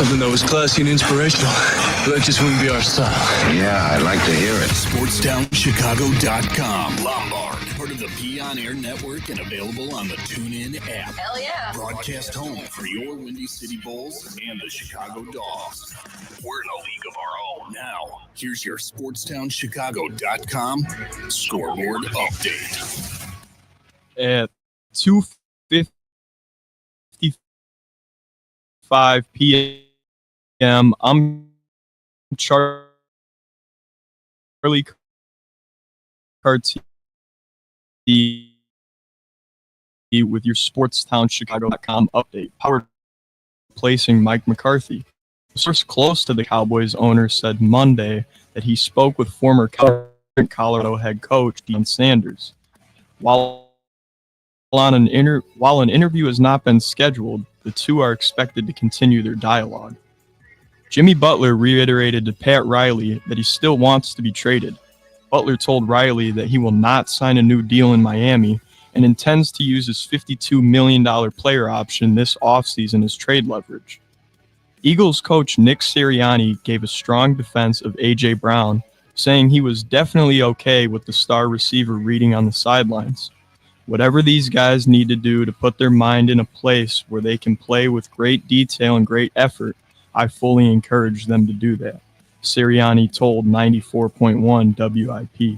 Something that was classy and inspirational. But that just wouldn't be our style. Yeah, I'd like to hear it. SportsTownChicago.com. Lombard, part of the Beyond Air Network and available on the TuneIn app. Hell yeah. Broadcast home for your Windy City Bulls and the Chicago Dogs. We're in a league of our own. Now, here's your SportsTownChicago.com scoreboard update. At 2:55 p.m., I'm Charlie Cartier with your SportsTownChicago.com update, powered replacing Mike McCarthy. A source close to the Cowboys owner said Monday that he spoke with former Colorado head coach Deion Sanders. While an interview has not been scheduled, the two are expected to continue their dialogue. Jimmy Butler reiterated to Pat Riley that he still wants to be traded. Butler told Riley that he will not sign a new deal in Miami and intends to use his $52 million player option this offseason as trade leverage. Eagles coach Nick Sirianni gave a strong defense of A.J. Brown, saying he was definitely okay with the star receiver reading on the sidelines. Whatever these guys need to do to put their mind in a place where they can play with great detail and great effort, I fully encourage them to do that, Sirianni told 94.1 WIP.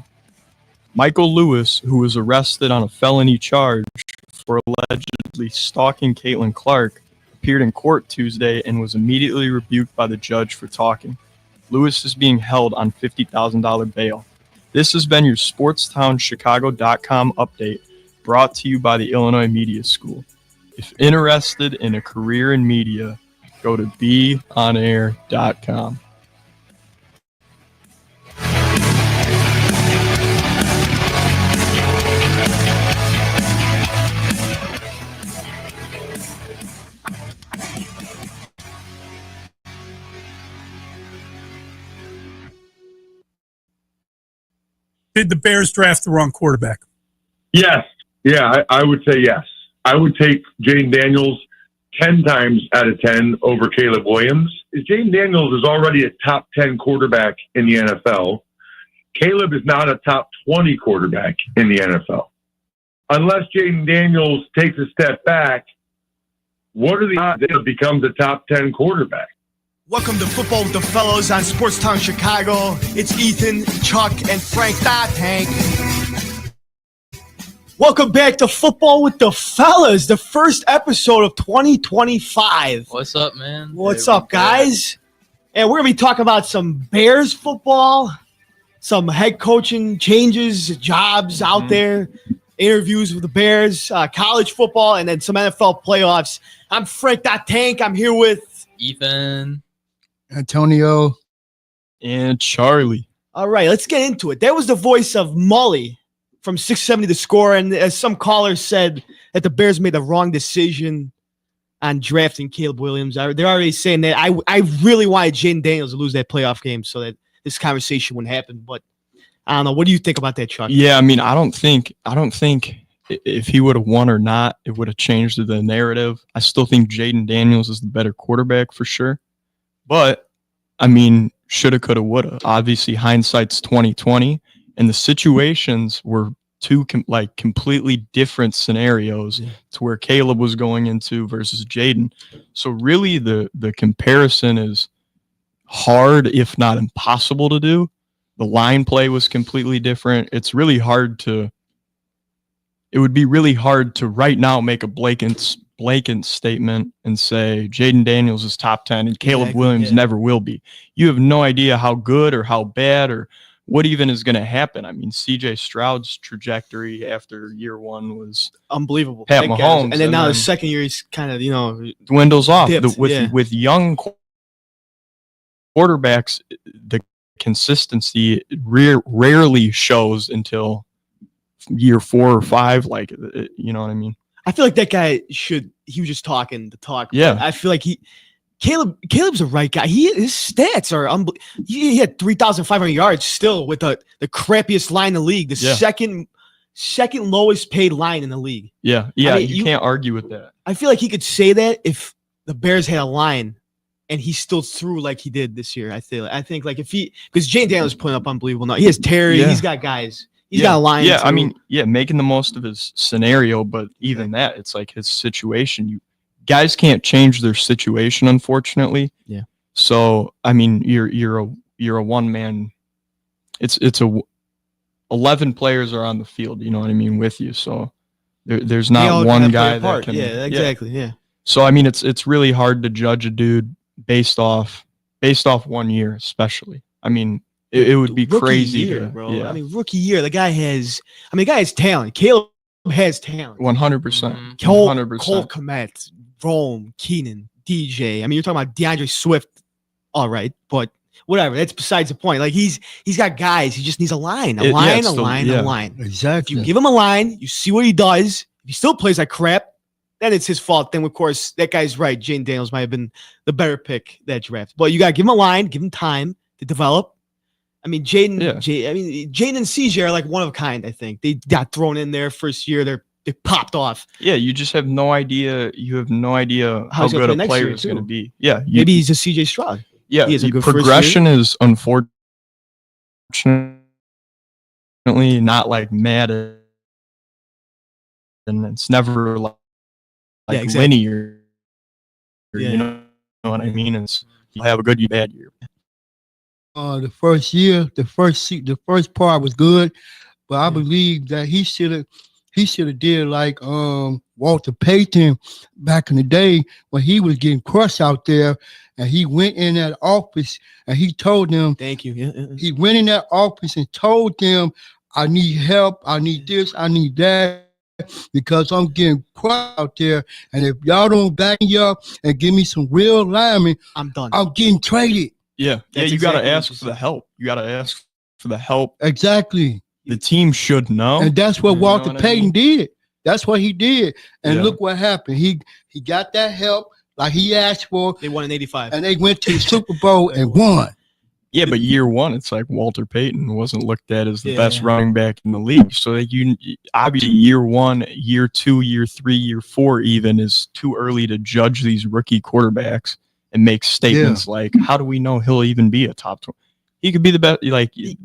Michael Lewis, who was arrested on a felony charge for allegedly stalking Caitlin Clark, appeared in court Tuesday and was immediately rebuked by the judge for talking. Lewis is being held on $50,000 bail. This has been your SportsTownChicago.com update, brought to you by the Illinois Media School. If interested in a career in media, go to beonair.com. Did the Bears draft the wrong quarterback? Yes. Yeah, I would say yes. I would take Jaden Daniels 10 times out of 10 over Caleb Williams. Jaden Daniels is already a top 10 quarterback in the NFL. Caleb is not a top 20 quarterback in the NFL. Unless Jaden Daniels takes a step back, what are the odds that he becomes a top 10 quarterback? Welcome to Football with the Fellows on Sportstown Chicago. It's Ethan, Chuck, and Frank Tank. Welcome back to Football with the Fellas, the first episode of 2025. What's up, man? What's up, guys? And we're going to be talking about some Bears football, some head coaching changes, jobs out there, interviews with the Bears, college football, and then some NFL playoffs. I'm Frank Tank. I'm here with Ethan, Antonio, and Charlie. All right, let's get into it. That was the voice of Mully from 670 The Score, and as some callers said, that the Bears made the wrong decision on drafting Caleb Williams. They're already saying that I really wanted Jaden Daniels to lose that playoff game so that this conversation wouldn't happen. But I don't know. What do you think about that, Chuck? Yeah, I mean, I don't think if he would have won or not, it would have changed the narrative. I still think Jaden Daniels is the better quarterback for sure. But I mean, shoulda, coulda, woulda. Obviously, hindsight's 2020, and the situations were two completely different scenarios to where Caleb was going into versus Jaden. So really, the comparison is hard, if not impossible, to do. The line play was completely different. It would be really hard to right now make a blatant statement and say Jaden Daniels is top 10 and Caleb Williams never will be. You have no idea how good or how bad or what even is going to happen. I mean, C.J. Stroud's trajectory after year one was unbelievable. Pat Mahomes. And then now the second year he's kind of, dwindles off. With young quarterbacks, the consistency rarely shows until year 4 or 5. You know what I mean? I feel like that guy he was just talking the talk. Yeah. I feel like Caleb's the right guy. His stats are unbelievable. He had 3,500 yards still with the crappiest line in the league, the second lowest paid line in the league. Yeah, I mean, you can't argue with that. I feel like he could say that if the Bears had a line and he still threw like he did this year. I think like if he because Jane Daniels putting up unbelievable. Now he has Terry. Yeah. He's got guys. He's got a line. Yeah, I too. mean, making the most of his scenario, but even that, it's like his situation. You guys can't change their situation, unfortunately. Yeah. So I mean, you're a one man. It's 11 players are on the field. You know what I mean with you. So there's They all not one kinda play guy a that part. can. Yeah, exactly. Yeah. So I mean, it's really hard to judge a dude based off 1 year, especially. I mean, it would be Rookie crazy, year, bro. Yeah. I mean, rookie year. The guy has talent. Caleb has talent. 100%. Cole 100%. Kmet, Rome, Keenan, DJ. I mean, you're talking about DeAndre Swift. All right, but whatever. That's besides the point. Like he's got guys. He just needs a line, a line. If Exactly. you give him a line, you see what he does. If he still plays like crap, then it's his fault. Then of course that guy's right. Jane Daniels might have been the better pick that draft. But you gotta give him a line, give him time to develop. I mean, Jane and CJ are like one of a kind. I think they got thrown in there first year. They popped off. Yeah, you just have no idea. You have no idea how How's he good gonna a play next player year, is going to too? be. Yeah, Maybe he's a CJ Stroud. yeah. he has a good first progression is unfortunately not like Madden, and it's never like exactly. linear. Yeah. You know what I mean? It's you have a good, you bad year. The first year, the first part was good, but I believe that he should have did like Walter Payton back in the day when he was getting crushed out there, and he went in that office and he told them. Thank you. Yeah. He went in that office and told them, "I need help. I need this. I need that." Because I'm getting crushed out there, and if y'all don't back me up and give me some real linemen, I'm done. I'm getting traded. Yeah, That's you got to exactly what ask you for the said. help. You got to ask for the help. Exactly. The team should know. And that's what You know Walter what I Payton mean? did. That's what he did. And Yeah. look what happened. He got that help like he asked for, They won in '85. and they went to the Super Bowl and won. Yeah, but year one, it's like Walter Payton wasn't looked at as the Yeah, best yeah. running back in the league. So like you obviously year one, year two, year three, year four even is too early to judge these rookie quarterbacks and make statements like, how do we know he'll even be a top 20? He could be the best. Like you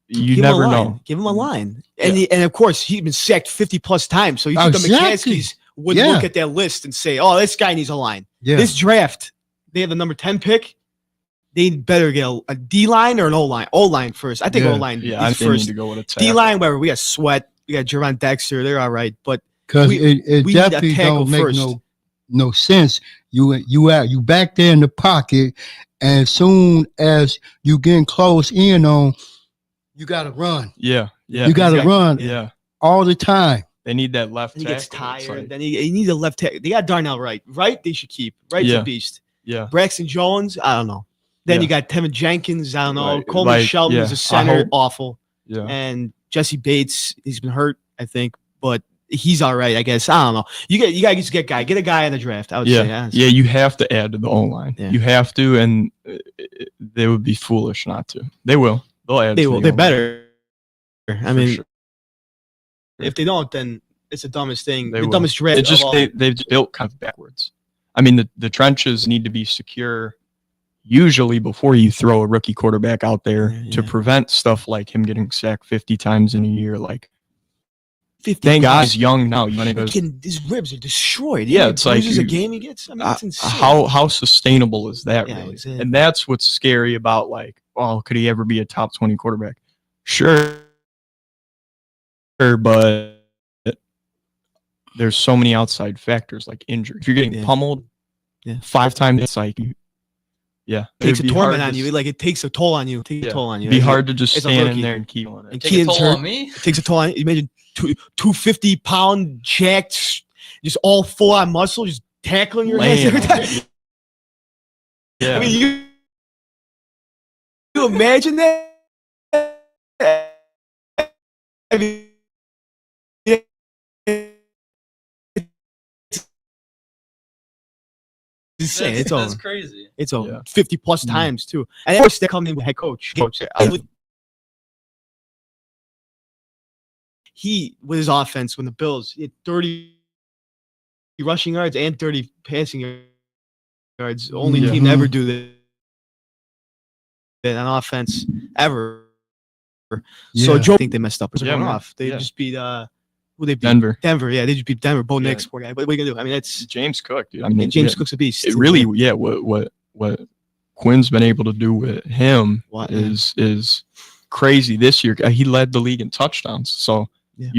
Give him never a line. know. Give him a line. And of course, he's been sacked 50 plus times. So you think the Exactly. McCaskies would Yeah. look at that list and say, oh, this guy needs a line. Yeah. This draft, they have the number 10 pick. They better get a D line or an O line. O line first. I think Yeah. O line Yeah, I is think they need first. to go with a tackle. D line, wherever we got Sweat, we got Jerron Dexter. They're all right, but Because we it need a definitely tackle don't make first. no sense. You back there in the pocket, and as soon as you getting close in on, you gotta run. Yeah, yeah, You gotta run yeah. all the time. They need that left he tackle. gets It's tired. like- Then he needs a left tackle. They got Darnell Wright. Wright, they should keep. Wright's Yeah. a beast. yeah, Braxton Jones, I don't know. Then Yeah. you got Tevin Jenkins, I don't know. Like- Coleman like, Shelton yeah, is a I center, hope- awful. yeah. And Jesse Bates, he's been hurt, I think, but he's all right, I guess. I don't know. You got to just get a guy in the draft. I would say. Yeah, honestly. yeah, you have to add to the O line. Yeah. You have to, and they would be foolish not to. They will. They'll add. They to will. the They're O-line, better. I for mean, sure. if they don't, then it's the dumbest thing. They the will. dumbest draft. It's just of all. they've built kind of backwards. I mean, the trenches need to be secure usually before you throw a rookie quarterback out there to Yeah. prevent stuff like him getting sacked 50 times in a year. Like, 50 thank God plus. he's young now. You know, His ribs are destroyed. Yeah, He it's like loses a you- game he gets. I mean, it's insane. how sustainable is that Yeah, really? exactly. And that's what's scary about like, oh, could he ever be a top 20 quarterback? Sure, but there's so many outside factors like injury. If you're getting Yeah. pummeled Yeah. 5 times, it's like, yeah, It takes a it'd be torment hard on to you. s- Like it takes a toll on you. It takes yeah, a toll on you. It'd be hard to just as a stand in rookie. there and keep on And it. Take a kids toll hurt. on me. It takes a toll on you. Imagine 250-pound jacked, just all full on muscle, just tackling your hands Laying every on time. it. Yeah, I mean, you imagine that? I mean, it's insane. It's That's over. crazy. It's over. Yeah. 50 plus Mhm. times too. And of course they're coming in with head coach. He with his offense when the Bills he had 30 rushing yards and 30 passing yards. yards. Only Yeah. team to ever do that on offense ever. So Yeah. Joe, I think they messed up. Yeah, Going man. off. They Yeah. just beat who they beat? Denver. Denver. Yeah, they just beat Denver. Bo Yeah. Nix, poor guy. But what are you gonna do? I mean, that's James Cook, dude. I mean, James Cook's a beast. It really, yeah. What Quinn's been able to do with him What? is crazy this year. He led the league in touchdowns. So Yeah.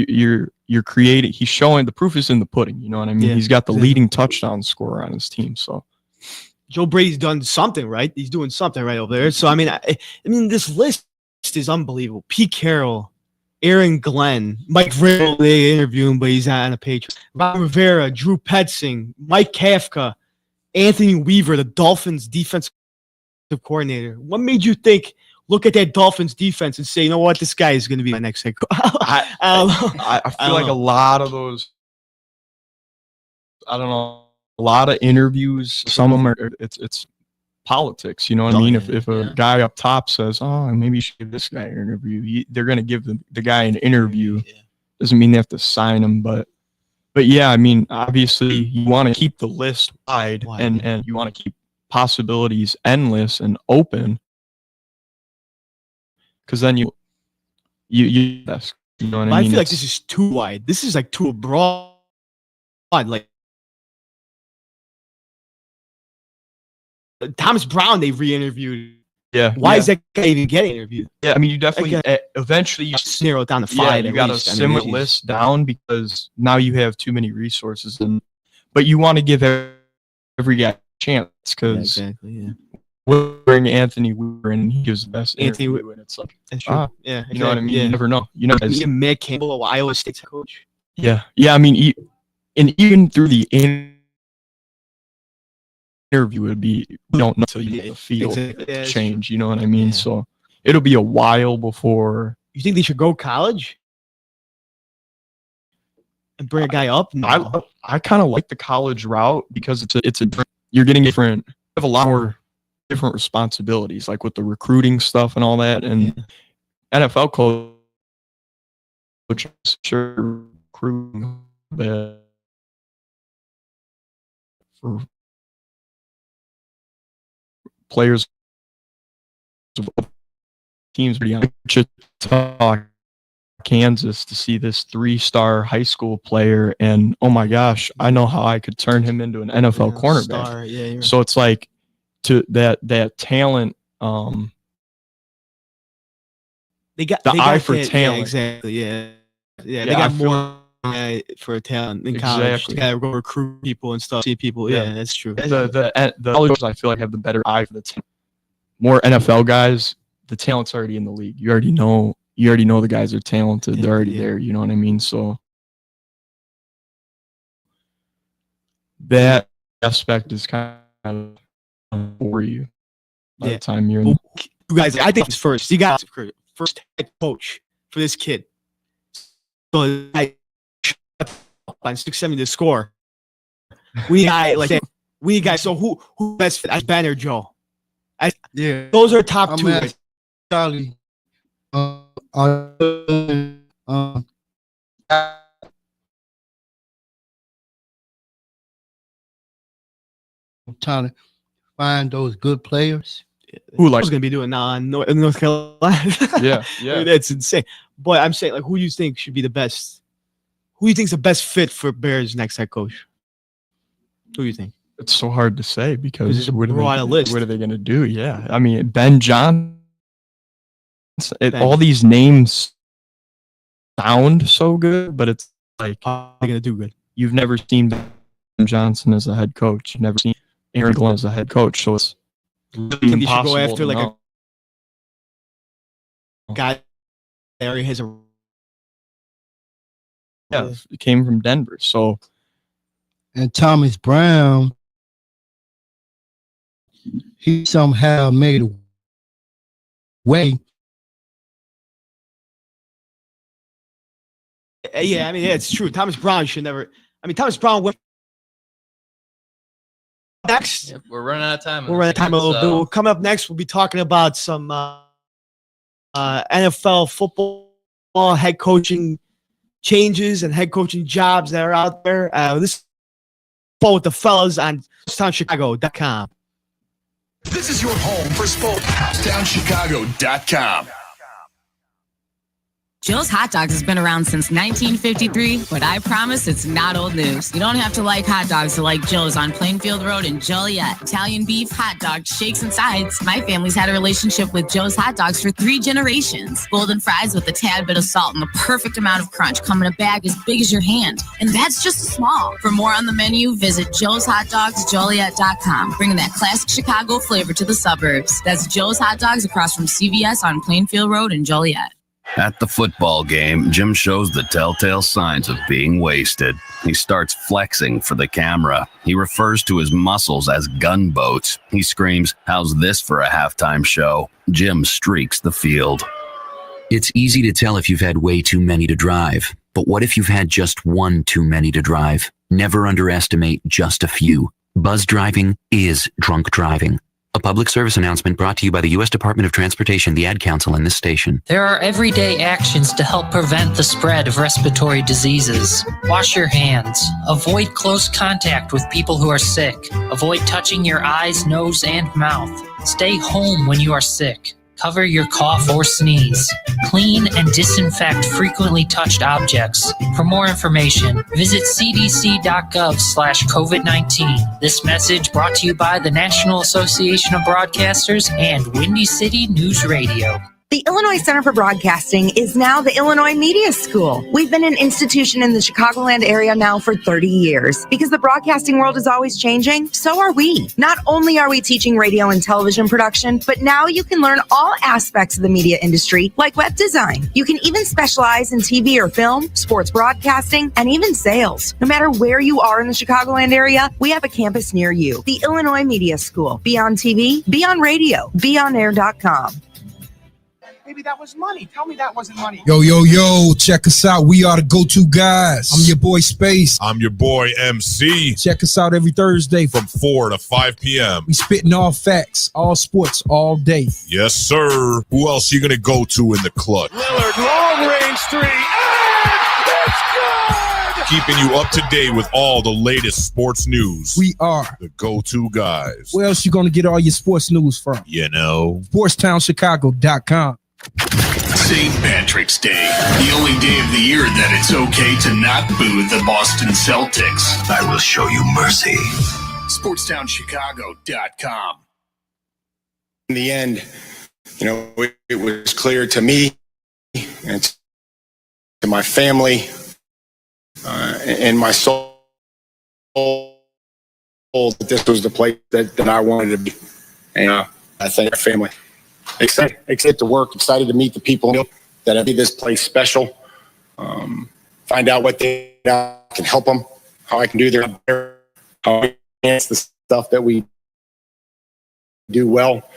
you're creating. He's showing the proof is in the pudding. You know what I mean? Yeah, He's got the exactly. leading touchdown scorer on his team. So Joe Brady's done something right. He's doing something right over there. So I mean, this list is unbelievable. Pete Carroll, Aaron Glenn, Mike Vrabel. They interview him, but he's not on a page. Ron Rivera, Drew Petzing, Mike Kafka, Anthony Weaver, the Dolphins defensive coordinator. What made you look at that Dolphins defense and say, you know what, this guy is going to be my next head coach? I feel like a lot of those. I don't know. A lot of interviews. Some of them are. It's politics. You know what I mean? If a guy up top says, "Oh, maybe you should give this guy an interview," they're going to give the guy an interview. Doesn't mean they have to sign him, but yeah, I mean, obviously you want to keep the list wide, and you want to keep possibilities endless and open, because then you that's, you know what I mean? I feel like this is too wide. This is like too broad. Like Thomas Brown, they re-interviewed. Yeah. Why is that guy even getting interviewed? Yeah, I mean, you definitely eventually you narrow it down to 5. you at got to least. I mean, simmer geez. list down, because now you have too many resources, but you want to give every guy a chance, because exactly. Yeah. we're bringing Anthony Weaver and he gives the best Anthony interview, and it's like, That's true. Yeah, you know what I mean? Yeah. You never know. You know, Even Matt Campbell, Iowa State's coach. yeah. I mean, even through the interview would be, we don't know until you get the field Exactly. Yeah, that's change. You know what I mean? Yeah. So it'll be a while before. You think they should go college and bring a guy up? No. I kind of like the college route, because it's a you're getting different. You have a lot more different responsibilities, like with the recruiting stuff and all that. And NFL coach, sure, recruiting for players, teams, Wichita, Kansas, to see this 3-star high school player, and oh my gosh, I know how I could turn him into an NFL cornerback. Star, yeah, you're right. So it's like, to that talent, They got the they eye got for that- talent. Yeah, exactly. Yeah. They Yeah, got I feel- more for talent in college. Exactly. They gotta go recruit people and stuff. See people. Yeah, that's true. the colleges, I feel like, have the better eye for the talent. More NFL guys, the talent's already in the league. You already know the guys are talented. They're already there. You know what I mean? So that aspect is kind of for you by the time you're in. Well, you guys, I think it's first. You got first head coach for this kid. So I on 670 to score. We got like that. We got so who best fit? That's Ben or Joe. Yeah. Those are top I'm two. at Charlie. Trying to find those good players. Who I like? was gonna be doing now in North Carolina. Yeah. That's insane. But I'm saying, like, who do you think should be the best? Who do you think's the best fit for Bears next head coach? Who do you think? It's so hard to say, because It's a what broad list. are they going to do? Yeah, I mean, Ben Johnson. Ben. All these names sound so good, but it's like, How are they gonna do good? you've never seen Ben Johnson as a head coach. You've never seen Aaron Glenn as a head coach. So it's really Think they should impossible go after to like know. a guy that already has a. Yeah, it came from Denver. So And Thomas Brown, he somehow made a way. Yeah, I mean, yeah, it's true. Thomas Brown should never. I mean, Thomas Brown went next. Yep, we're running out of time. We're running out of time a little bit. We'll come up next. We'll be talking about some NFL football head coaching changes and head coaching jobs that are out there. This is with the fellas on SportsTownChicago.com. This is your home for SportsTownChicago.com. Joe's Hot Dogs has been around since 1953, but I promise it's not old news. You don't have to like hot dogs to like Joe's on Plainfield Road in Joliet. Italian beef, hot dogs, shakes, and sides. My family's had a relationship with Joe's Hot Dogs for 3 generations. Golden fries with a tad bit of salt and the perfect amount of crunch come in a bag as big as your hand. And that's just small. For more on the menu, visit joeshotdogsjoliet.com, bringing that classic Chicago flavor to the suburbs. That's Joe's Hot Dogs across from CVS on Plainfield Road in Joliet. At the football game, Jim shows the telltale signs of being wasted. He starts flexing for the camera. He refers to his muscles as gunboats. He screams, "How's this for a halftime show?" Jim streaks the field. It's easy to tell if you've had way too many to drive. But what if you've had just one too many to drive? Never underestimate just a few. Buzz driving is drunk driving. A public service announcement brought to you by the U.S. Department of Transportation, the Ad Council, and this station. There are everyday actions to help prevent the spread of respiratory diseases. Wash your hands. Avoid close contact with people who are sick. Avoid touching your eyes, nose, and mouth. Stay home when you are sick. Cover your cough or sneeze. Clean and disinfect frequently touched objects. For more information, visit cdc.gov/COVID-19. This message brought to you by the National Association of Broadcasters and Windy City News Radio. The Illinois Center for Broadcasting is now the Illinois Media School. We've been an institution in the Chicagoland area now for 30 years. Because the broadcasting world is always changing, so are we. Not only are we teaching radio and television production, but now you can learn all aspects of the media industry, like web design. You can even specialize in TV or film, sports broadcasting, and even sales. No matter where you are in the Chicagoland area, we have a campus near you. The Illinois Media School. Be on TV, be on radio, beonair.com. Maybe that was money. Tell me that wasn't money. Yo, check us out. We are the go-to guys. I'm your boy Space. I'm your boy MC. Check us out every Thursday from 4 to 5 p.m. We spitting all facts, all sports, all day. Yes, sir. Who else you gonna go to in the clutch? Lillard, long range three, and it's good! Keeping you up to date with all the latest sports news. We are the go-to guys. Where else you gonna get all your sports news from? You know, SportsTownChicago.com. St. Patrick's Day, the only day of the year that it's okay to not boo the Boston Celtics. I will show you mercy. SportsTownChicago.com. In the end, it was clear to me and to my family and my soul that this was the place that I wanted to be. And I thank our family. Excited to work, excited to meet the people that have made this place special. Find out what they can help them, how I can do their better, how I can enhance the stuff that we do well,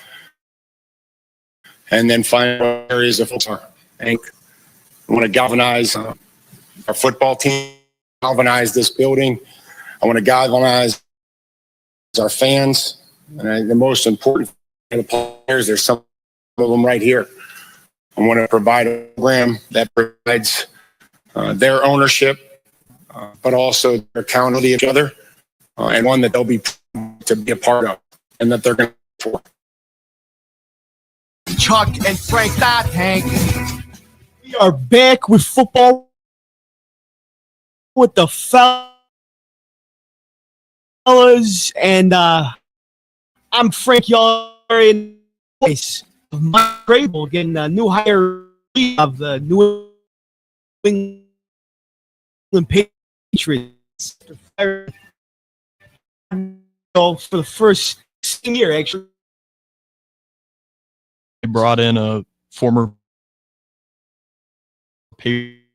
and then find what areas of focus are. I want to galvanize our football team, galvanize this building. I want to galvanize our fans, and the most important thing, the players. There's some of them right here. I want to provide a program that provides their ownership, but also their accountability to each other, and one that they'll be to be a part of, and that they're going to support. Chuck and Frank, that Hank. We are back with football with the fellas, and I'm Frank Yari, voice of Mike Grable, getting a new hire of the New England Patriots for the first year, actually. They brought in a former Patriots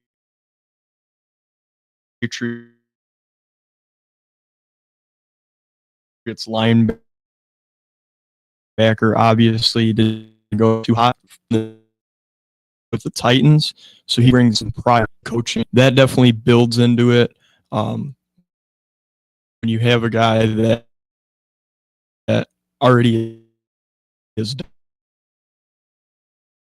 linebacker, obviously didn't go too hot with the Titans, so he brings some pride coaching. That definitely builds into it. When you have a guy that already is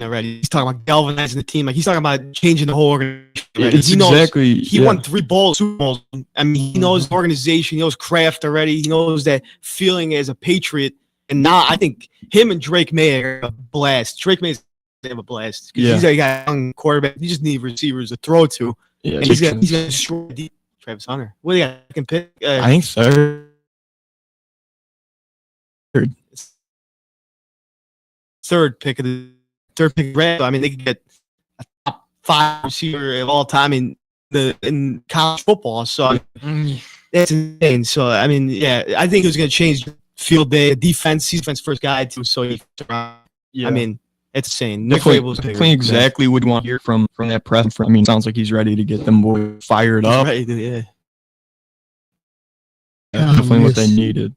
already. He's talking about galvanizing the team. Like he's talking about changing the whole organization. Already. It's He knows exactly. he won 3 Super Bowls. I mean, he knows the organization. He knows Kraft already. He knows that feeling as a Patriot. And now I think him and Drake May are a blast. Drake May's have a blast because he's a young quarterback. You just need receivers to throw to. Yeah, and he's gonna destroy Travis Hunter. What do you got? Second pick? I think third pick of the draft. I mean, they could get a top 5 receiver of all time in college football. So that's insane. So I mean, yeah, I think it was going to change field day defense. He's defense first guy too. So I mean, it's insane. Nick Vrabel's definitely exactly what you want to hear from that press. I mean, it sounds like he's ready to get them boys fired up. Ready to, yeah. That's definitely what they needed.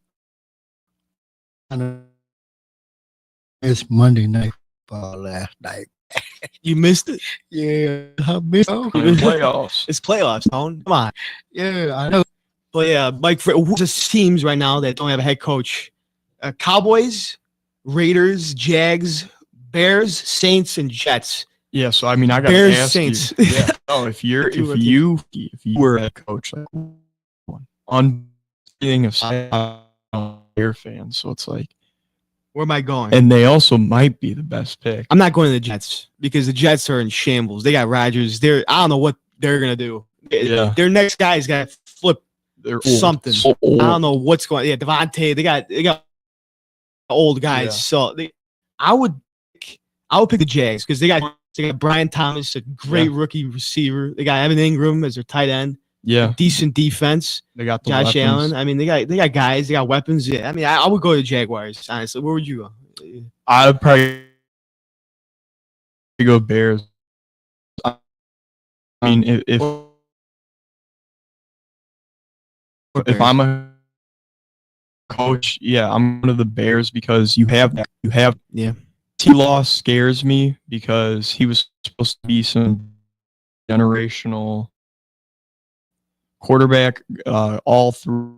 It's Monday night football last night. You missed it? Yeah, I missed it. Playoffs. It's playoffs, Tone. Come on. Yeah, I know. But yeah, Mike, who just teams right now that don't have a head coach? Cowboys, Raiders, Jags, Bears, Saints, and Jets. Yeah, so I mean, I got Bears, to ask Saints. you. Yeah, no, if you were a coach, like on being a Bear fan, so it's like, where am I going? and they also might be the best pick. I'm not going to the Jets because the Jets are in shambles. They got Rodgers. I don't know what they're gonna do. Yeah. Their next guy's got to flip They're old. something. So old. I don't know what's going. Yeah, Devontae. They got old guys. Yeah. So I would pick the Jags because they got Brian Thomas, a great rookie receiver. They got Evan Ingram as their tight end. Yeah, Decent defense. they got the Josh weapons. Allen. I mean, they got guys. They got weapons. Yeah. I mean, I would go to the Jaguars. Honestly, where would you go? I'd probably go Bears. I mean, if I'm a coach, yeah, I'm one of the Bears because you have that. You have T-Law scares me because he was supposed to be some generational quarterback all throughout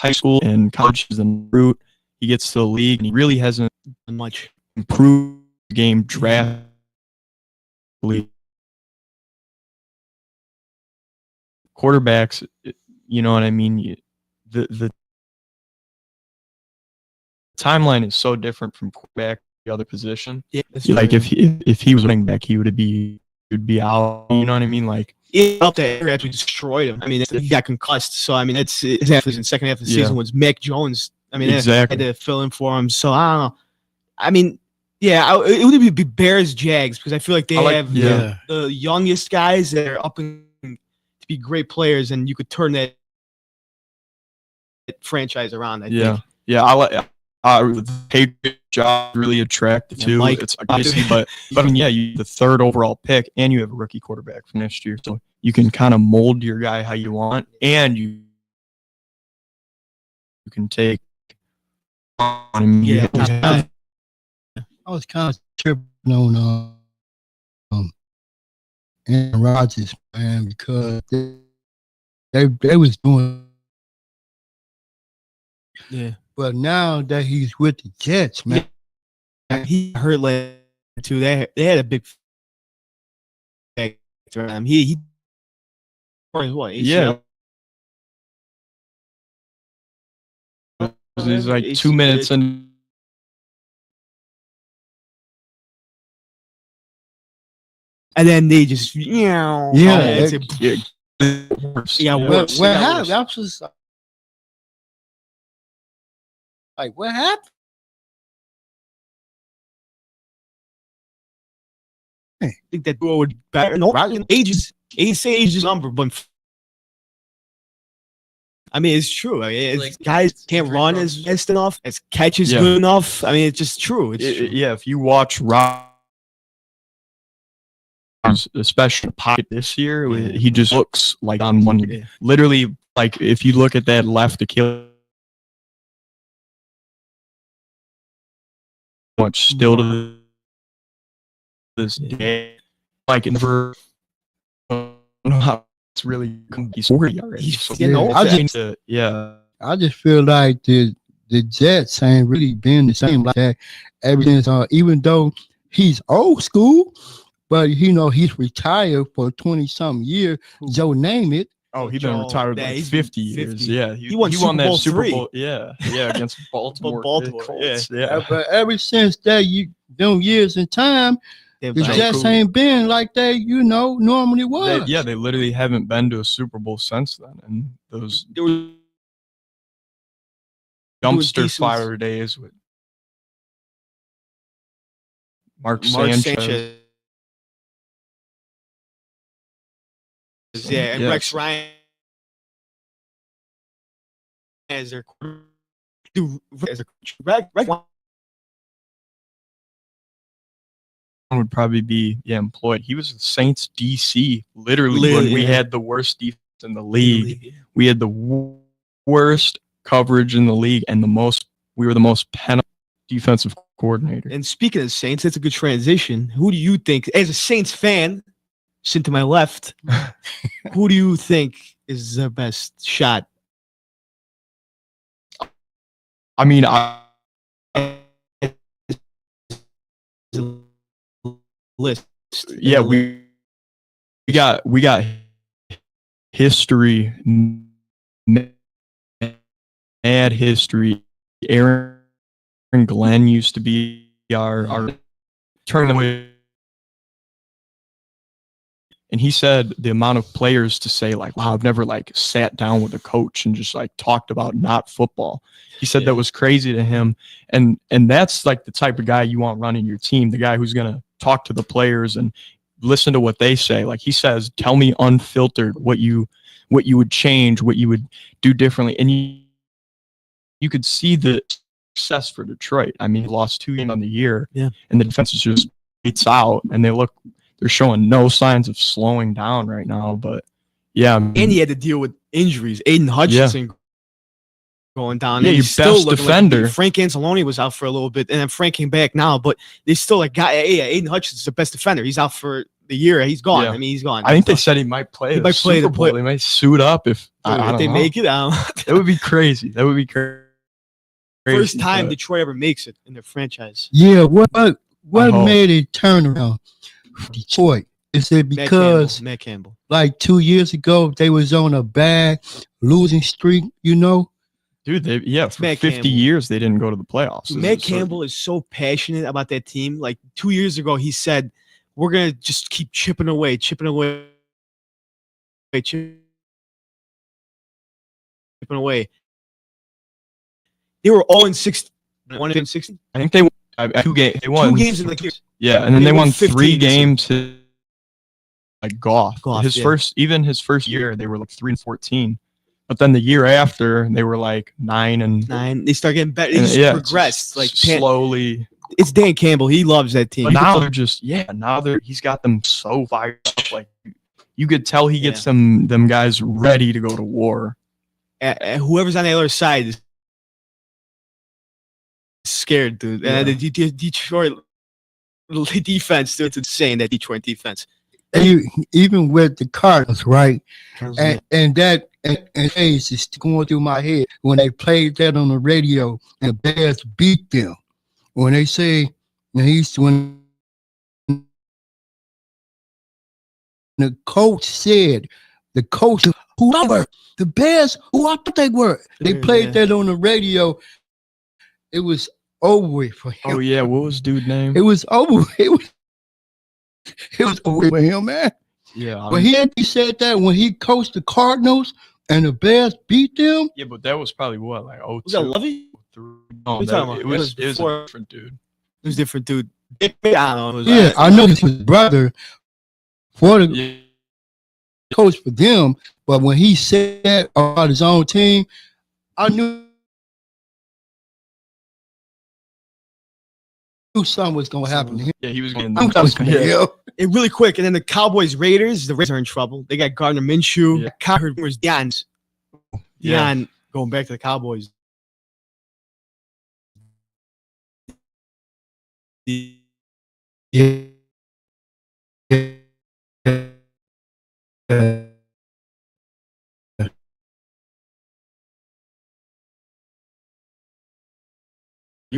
high school and college and route. He gets to the league and he really hasn't much improved the game drastically. Quarterbacks, you know what I mean? The timeline is so different from quarterback to the other position. Yeah, that's like true. if he was running back, he would be out. You know what I mean? Like Up there, actually destroyed him. I mean, he got concussed. So I mean, it's in the second half of the season was Mac Jones. I mean, Exactly. they had to fill in for him. So I don't know. I mean, yeah, it would be Bears Jags because I feel like they have the youngest guys that are up and to be great players, and you could turn that franchise around. I think. Yeah. I like the Patriot job really attractive too. Mike. It's obviously, but I mean, you the third overall pick, and you have a rookie quarterback for next year, so you can kind of mold your guy how you want, and you can take on immediately. I was kind of tripping on Aaron Rodgers, man, because they was doing. Yeah. But now that he's with the Jets, man, he hurt last too. They had a big factor on him. He what? ACL? He's like 2 minutes in. And then they just worse. What happened? I was just like, what happened? I think that duo would be better. No, age is number, but I mean, it's true. I mean, guys can't run as fast enough, as catches good enough. I mean, it's just true. It's true. Yeah, if you watch especially pocket this year, he just looks like on one. Literally, like if you look at that left Achilles, much still to this day, like it never. I don't know how it's really. He's 40 already. I just feel like the Jets ain't really been the same like that ever since. Even though he's old school, but he's retired for 20-something years. Joe Namath. Oh, he's been retired like he's 50 years. 50. Yeah, He won that Super Bowl Super III. Bowl. Yeah, against Baltimore. Colts. Yeah. But ever since that, them years in time, the Jets ain't been like they, normally was. They literally haven't been to a Super Bowl since then. And those dumpster fire days with Mark Sanchez. Yeah, and Rex Ryan as their Rex would probably be employed. He was the Saints DC literally when we had the worst defense in the league. We had the worst coverage in the league and we were the most penalized defensive coordinator. And speaking of Saints, that's a good transition. Who do you think, as a Saints fan, sit to my left, who do you think is the best shot? I mean, list. Yeah, we got history, mad history. Aaron Glenn used to be our tournament. And he said the amount of players to say like, wow, I've never like sat down with a coach and just like talked about not football. He said that was crazy to him. And that's like the type of guy you want running your team, the guy who's going to talk to the players and listen to what they say. Like he says, tell me unfiltered what you would change, what you would do differently. And you could see the success for Detroit. I mean, he lost 2 games on the year and the defense is just beats out and they're showing no signs of slowing down right now, but and he had to deal with injuries. Aiden Hutchinson going down. Yeah, and your best defender. Like Frank Anzalone was out for a little bit, and then Frank came back now, but they still like got Aiden Hutchinson's the best defender. He's out for the year. He's gone. Yeah. I mean, he's gone. I think they said he might play. He might play the Bowl. They might suit up if they make it out. That would be crazy. That would be crazy. First time Detroit ever makes it in their franchise. Yeah, what made it turn around? Detroit. Is it because Matt Campbell, like 2 years ago they was on a bad losing streak, Dude, for 50 years they didn't go to the playoffs. Matt Campbell is so passionate about that team. Like 2 years ago, he said, "We're gonna just keep chipping away." They were all in 6, 1-16. I think they won 2 games. They won 2 games in the year. Yeah, and then they won 3 games. Like Goff his first year, they were like 3-14. But then the year after, they were like 9. They start getting better. They just progressed like slowly. It's Dan Campbell. He loves that team. But now they're just he's got them so fired up. Like you could tell he gets them guys ready to go to war. Whoever's on the other side is scared, dude. The Detroit defense, dude, it's insane, that Detroit defense. Even with the Cardinals, right? And Hayes is going through my head when they played that on the radio and the Bears beat them. When they say when the coach said, whoever the Bears, who I thought they were, they played that on the radio. It was over for him. Oh yeah, what was dude's name? It was over. It was over with him, man. Yeah. When he said that when he coached the Cardinals and the Bears beat them. Yeah, but that was probably what, like 02? Was that Lovey? No, it was a different dude. It was a different dude. I don't know. I know this was brother for the coach for them, but when he said that about his own team, I knew something was going to happen to him. Yeah, he was going to. And really quick, and then the Cowboys Raiders, the Raiders are in trouble. They got Gardner Minshew. Yeah. I heard rumors Deion going back to the Cowboys. Yeah.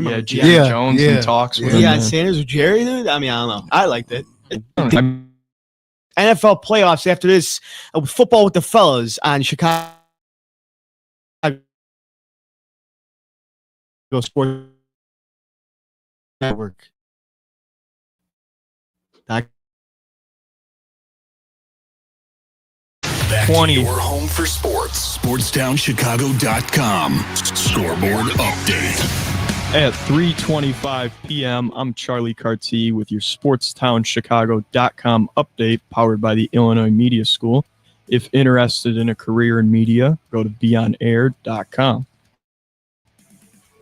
You remember Jerry Jones in talks with him. Yeah, Sanders with Jerry, dude. I mean, I don't know. I liked it. NFL playoffs after this. Football with the fellas on Chicago Sports Network. Back to your home for sports. SportsTownChicago.com. Scoreboard update. At 3:25 p.m., I'm Charlie Carty with your SportsTownChicago.com update powered by the Illinois Media School. If interested in a career in media, go to beonair.com.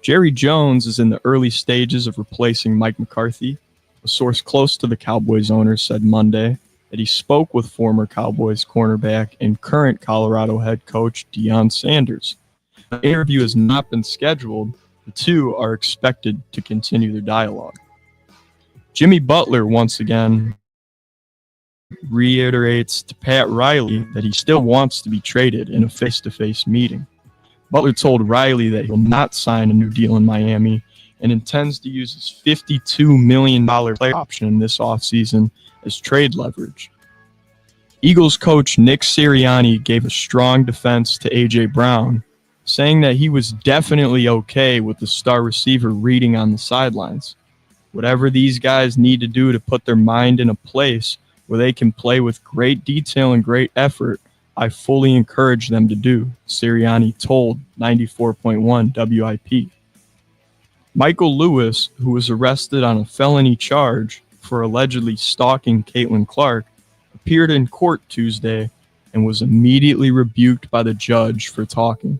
Jerry Jones is in the early stages of replacing Mike McCarthy. A source close to the Cowboys owner said Monday that he spoke with former Cowboys cornerback and current Colorado head coach Deion Sanders. The interview has not been scheduled. The two are expected to continue their dialogue. Jimmy Butler once again reiterates to Pat Riley that he still wants to be traded in a face-to-face meeting. Butler told Riley that he'll not sign a new deal in Miami and intends to use his $52 million player option this offseason as trade leverage. Eagles coach Nick Sirianni gave a strong defense to A.J. Brown, saying that he was definitely okay with the star receiver reading on the sidelines. Whatever these guys need to do to put their mind in a place where they can play with great detail and great effort, I fully encourage them to do, Sirianni told 94.1 WIP. Michael Lewis, who was arrested on a felony charge for allegedly stalking Caitlin Clark, appeared in court Tuesday and was immediately rebuked by the judge for talking.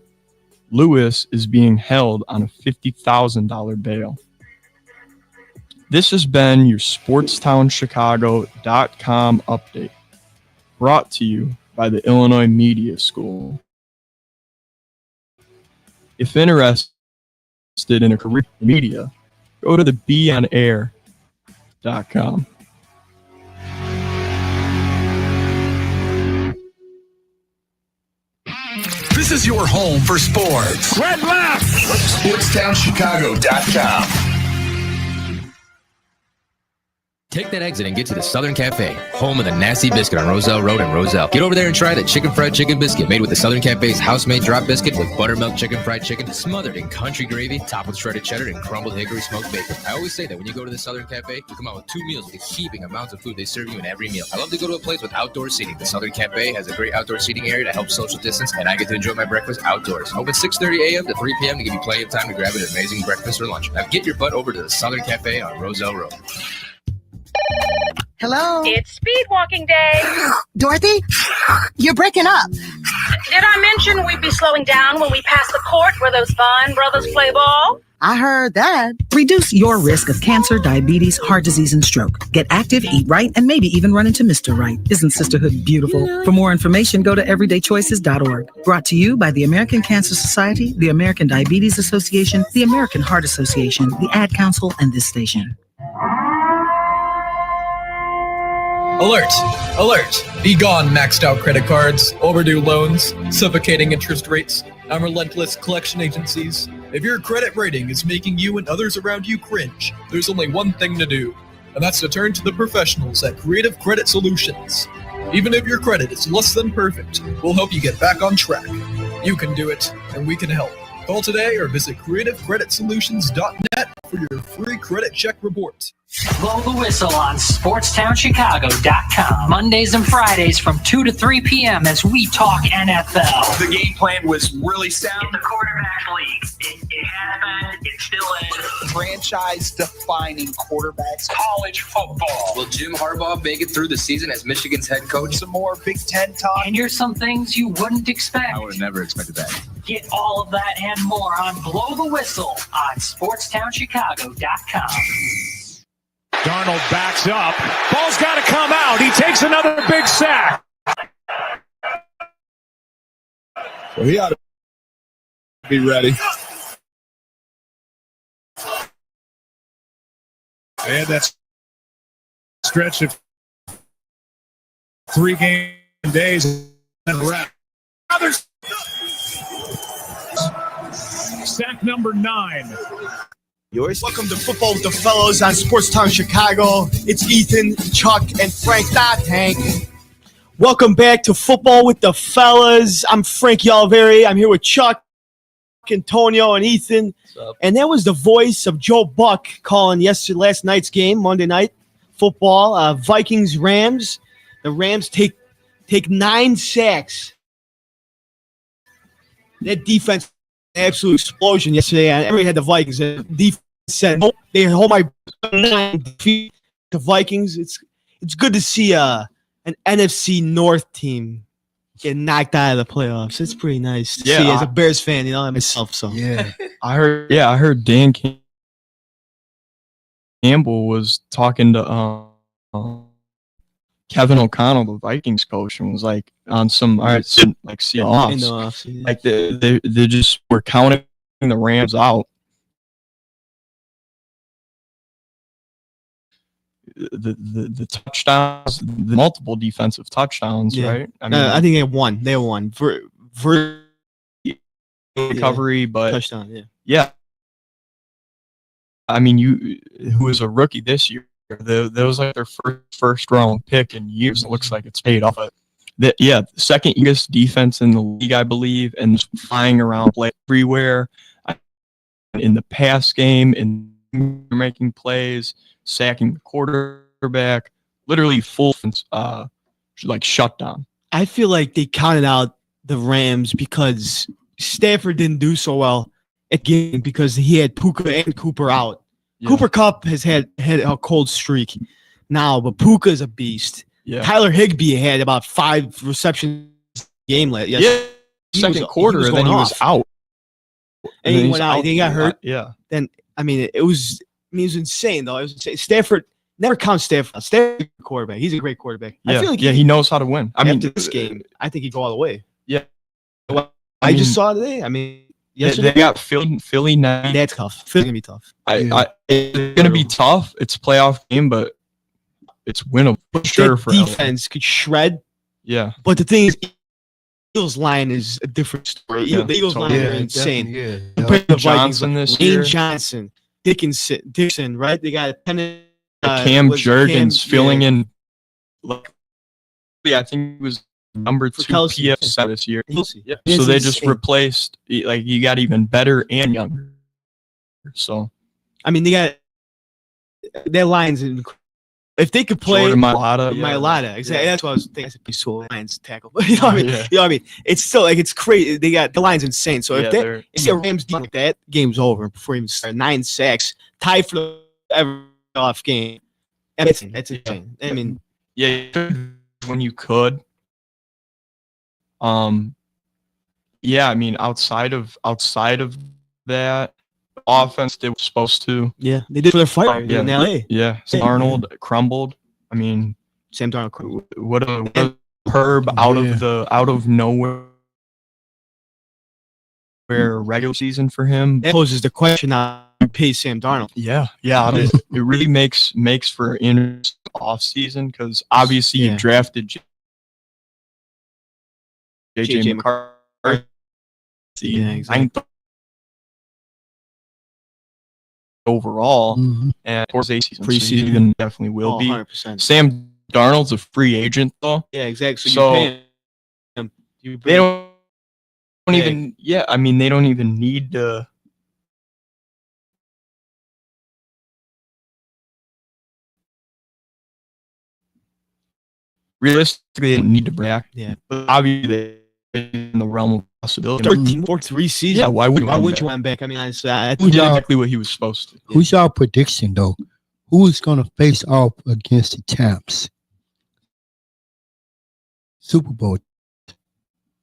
Lewis is being held on a $50,000 bail. This has been your SportsTownChicago.com update, brought to you by the Illinois Media School. If interested in a career in media, go to the beonair.com. This is your home for sports. Red left. SportsTownChicago.com. Take that exit and get to the Southern Cafe, home of the Nasty Biscuit on Roselle Road in Roselle. Get over there and try the chicken fried chicken biscuit made with the Southern Cafe's house-made drop biscuit with buttermilk chicken fried chicken smothered in country gravy, topped with shredded cheddar and crumbled hickory smoked bacon. I always say that when you go to the Southern Cafe, you come out with 2 meals with the heaping amounts of food they serve you in every meal. I love to go to a place with outdoor seating. The Southern Cafe has a great outdoor seating area to help social distance, and I get to enjoy my breakfast outdoors. Open 6:30 a.m. to 3 p.m. to give you plenty of time to grab an amazing breakfast or lunch. Now get your butt over to the Southern Cafe on Roselle Road. Hello? It's speed walking day. Dorothy? You're breaking up. Did I mention we'd be slowing down when we pass the court where those fine brothers play ball? I heard that. Reduce your risk of cancer, diabetes, heart disease, and stroke. Get active, eat right, and maybe even run into Mr. Right. Isn't sisterhood beautiful? For more information, go to everydaychoices.org. Brought to you by the American Cancer Society, the American Diabetes Association, the American Heart Association, the Ad Council, and this station. Alert! Alert! Be gone, maxed out credit cards, overdue loans, suffocating interest rates, and relentless collection agencies. If your credit rating is making you and others around you cringe, there's only one thing to do, and that's to turn to the professionals at Creative Credit Solutions. Even if your credit is less than perfect, we'll help you get back on track. You can do it, and we can help. Call today or visit creativecreditsolutions.net for your free credit check report. Blow the whistle on SportsTownChicago.com. Mondays and Fridays from 2 to 3 p.m. as we talk NFL. The game plan was really sound. It's a quarterback league. It has been. It still is. Franchise-defining quarterbacks. College football. Will Jim Harbaugh make it through the season as Michigan's head coach? Some more Big Ten talk. And here's some things you wouldn't expect. I would have never expected that. Get all of that and more on Blow the Whistle on SportsTownChicago.com. Darnold backs up. Ball's got to come out. He takes another big sack. So he ought to be ready. And that's stretch of 3 game days and a wrap. Sack number 9. Yours. Welcome to Football with the Fellows on Sportstown Chicago. It's Ethan, Chuck, and Frank, not Hank. Welcome back to Football with the Fellas. I'm Frank Yalveri. I'm here with Chuck, Antonio, and Ethan. And that was the voice of Joe Buck calling last night's game, Monday Night Football. Vikings-Rams. The Rams take 9 sacks. That defense, absolute explosion yesterday. I never had the Vikings. The defense said, "Oh, they hold my 9 defeat the Vikings." It's good to see an NFC North team get knocked out of the playoffs. It's pretty nice to see as a Bears fan, myself. So I heard Dan Campbell was talking to Kevin O'Connell, the Vikings coach, and was like on some see offs. In the offseason. Like they just were counting the Rams out. The touchdowns, the multiple defensive touchdowns, right? I think they won. They won. Recovery, but touchdown, yeah. I mean, who was a rookie this year? That was like their first round pick in years. It looks like it's paid off. The second youngest defense in the league, I believe, and just flying around play everywhere in the pass game, and making plays, sacking the quarterback, literally full shutdown. I feel like they counted out the Rams because Stafford didn't do so well at game because he had Puka and Cooper out. Yeah. Cooper Kupp has had a cold streak now, but Puka is a beast. Yeah. Tyler Higbee had about 5 receptions game last. Yeah, second quarter, and then he was out. And he went out. He got hurt. Yeah. Then it was insane though. It was insane. Stafford never counts Stafford. Stafford's a quarterback. He's a great quarterback. Yeah. I feel like he knows how to win. I mean, this game, I think he'd go all the way. Yeah. I just saw today. Yesterday. They got Philly now. That's tough. Philly's gonna be tough. It's gonna be tough. It's a playoff game, but it's winnable for sure. For defense could shred. Yeah. But the thing is, Eagles line is a different story. Yeah. The Eagles line are insane. Compared to the Johnson this year. Johnson, Dixon, right? They got Cam Jurgens filling in. I think it was number 2 PFS this year. Yeah. So they just replaced, you got even better and younger. So, they got their lines. If they could play Mailata, exactly. That's what I was thinking. So Lions tackle, you know what I mean? It's still it's crazy. They got the line's insane. So if the Rams do that, game's over before even start. 9 sacks, tied for the ever off game. That's insane. When you could. Outside of that offense, they were supposed to. Yeah, they did for their fight in LA. Yeah, Sam Darnold crumbled. Sam Darnold crumbled. What a Herb out of nowhere. Regular season for him. That poses the question: how pay Sam Darnold? Yeah. It really makes for an interesting off season because obviously you drafted JJ McCarthy. Yeah, exactly. Overall, and of course, preseason definitely will be. 100%. Sam Darnold's a free agent, though. Yeah, exactly. So you pay him. They don't even. Yeah, they don't even need to. Realistically, they don't need to back. Yeah, but obviously, in the realm of possibility. 13 or 3 seasons. Yeah, why would you want him back? I think exactly what he was supposed to. Who's your prediction though? Who's gonna face off against the champs? Super Bowl.